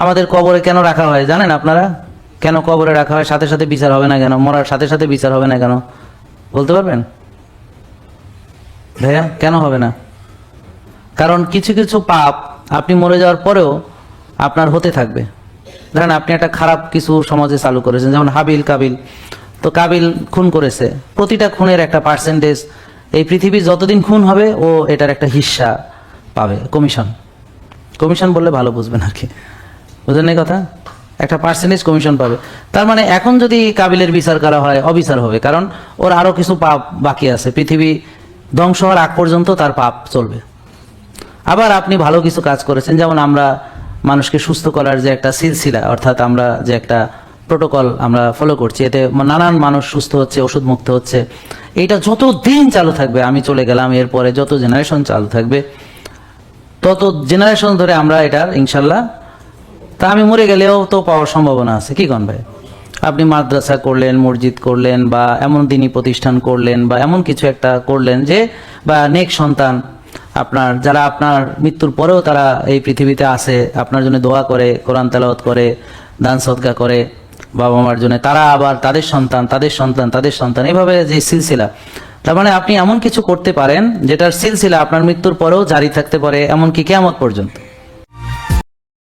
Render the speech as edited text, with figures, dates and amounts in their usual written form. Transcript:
আমাদের কবরে কেন রাখা হয় জানেন আপনারা? কেন কবরে রাখা হয়? সাথে সাথে বিচার হবে না কেন? মরার সাথে সাথে বিচার হবে না কেন? বলতে পারবেন ভাইয়া? কেন হবে না? কারণ কিছু কিছু পাপ আপনি মরে যাওয়ার পরেও আপনার হতে থাকবে। ধরেন আপনি একটা খারাপ কিছু সমাজে চালু করেছেন, যেমন হাবিল কাবিল। তো কাবিল খুন করেছে, প্রতিটা খুনের একটা পার্সেন্টেজ, এই পৃথিবীর যতদিন খুন হবে ও এটার একটা হিস্সা পাবে, কমিশন। কমিশন বললে ভালো বুঝবেন আর কি, বুঝলেন এই কথা? একটা পার্সেন্টেজ কমিশন পাবে। তার মানে এখন যদি কাবিলের বিচার করা হয়, অবিচার হবে, কারণ ওর আরো কিছু পাপ বাকি আছে, পৃথিবী ধ্বংস হওয়ার আগ পর্যন্ত তার পাপ চলবে। আবার আপনি ভালো কিছু কাজ করেছেন, যেমন আমরা মানুষকে সুস্থ করার যে একটা সিলসিলা, অর্থাৎ আমরা যে একটা প্রোটোকল আমরা ফলো করছি, এতে নানান মানুষ সুস্থ হচ্ছে, ওষুধ মুক্ত হচ্ছে। এইটা যত দিন চালু থাকবে, আমি চলে গেলাম, এরপরে যত জেনারেশন চালু থাকবে, তত জেনারেশন ধরে আমরা এটার ইনশাল্লাহ, তা আমি মরে গেলেও তো পাওয়ার সম্ভাবনা আছে। কি কন ভাই? আপনি মাদ্রাসা করলেন, মসজিদ করলেন, বা এমন দিনই প্রতিষ্ঠান করলেন, বা এমন কিছু একটা করলেন যে, বা নেক সন্তান আপনার, যারা আপনার মৃত্যুর পরেও তারা এই পৃথিবীতে আছে, আপনার জন্য দোয়া করে, কোরআন তেলাওয়াত করে, দান সদকা করে বাবা মার জন্য, তারা আবার তাদের সন্তান, তাদের সন্তান, তাদের সন্তান, এভাবে যে সিলসিলা। তার মানে আপনি এমন কিছু করতে পারেন যেটার সিলসিলা আপনার মৃত্যুর পরেও জারি থাকতে পারে, এমনকি কিয়ামত পর্যন্ত।